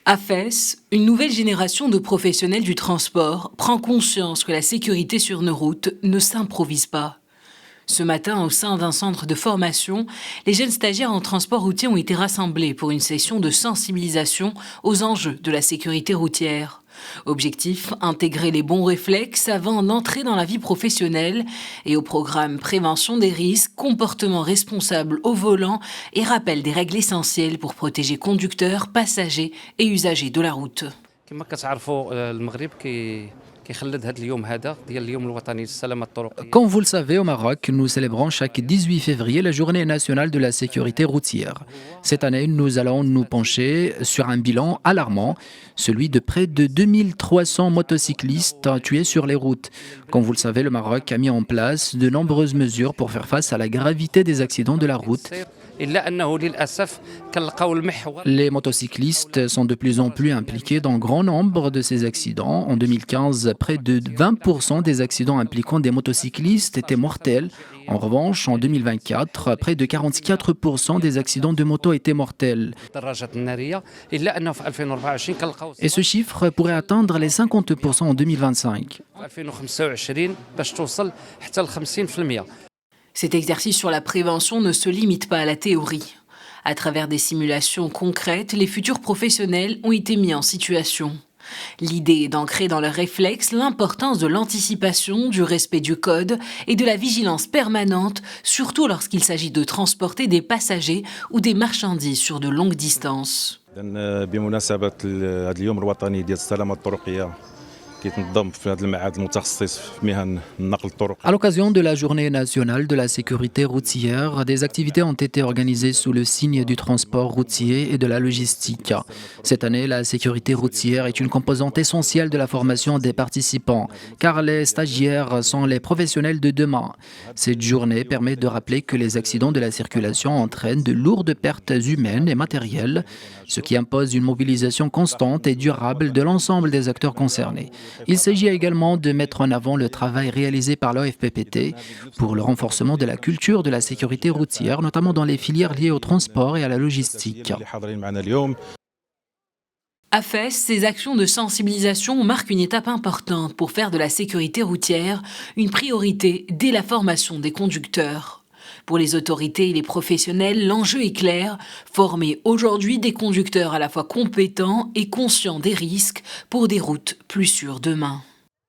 À Fès, une nouvelle génération de professionnels du transport prend conscience que la sécurité sur nos routes ne s'improvise pas. Ce matin, au sein d'un centre de formation, les jeunes stagiaires en transport routier ont été rassemblés pour une session de sensibilisation aux enjeux de la sécurité routière. Objectif, intégrer les bons réflexes avant d'entrer dans la vie professionnelle et au programme prévention des risques, comportement responsable au volant et rappel des règles essentielles pour protéger conducteurs, passagers et usagers de la route. Comme vous le savez, au Maroc, nous célébrons chaque 18 février la journée nationale de la sécurité routière. Cette année, nous allons nous pencher sur un bilan alarmant, celui de près de 2300 motocyclistes tués sur les routes. Comme vous le savez, le Maroc a mis en place de nombreuses mesures pour faire face à la gravité des accidents de la route. Les motocyclistes sont de plus en plus impliqués dans grand nombre de ces accidents. En 2015, près de 20% des accidents impliquant des motocyclistes étaient mortels. En revanche, en 2024, près de 44% des accidents de moto étaient mortels. Et ce chiffre pourrait atteindre les 50% en 2025. Cet exercice sur la prévention ne se limite pas à la théorie. À travers des simulations concrètes, les futurs professionnels ont été mis en situation. L'idée est d'ancrer dans leurs réflexes l'importance de l'anticipation, du respect du code et de la vigilance permanente, surtout lorsqu'il s'agit de transporter des passagers ou des marchandises sur de longues distances. À l'occasion de la Journée nationale de la sécurité routière, des activités ont été organisées sous le signe du transport routier et de la logistique. Cette année, la sécurité routière est une composante essentielle de la formation des participants, car les stagiaires sont les professionnels de demain. Cette journée permet de rappeler que les accidents de la circulation entraînent de lourdes pertes humaines et matérielles, ce qui impose une mobilisation constante et durable de l'ensemble des acteurs concernés. Il s'agit également de mettre en avant le travail réalisé par l'OFPPT pour le renforcement de la culture de la sécurité routière, notamment dans les filières liées au transport et à la logistique. À Fès, ces actions de sensibilisation marquent une étape importante pour faire de la sécurité routière une priorité dès la formation des conducteurs. Pour les autorités et les professionnels, l'enjeu est clair, former aujourd'hui des conducteurs à la fois compétents et conscients des risques pour des routes plus sûres demain.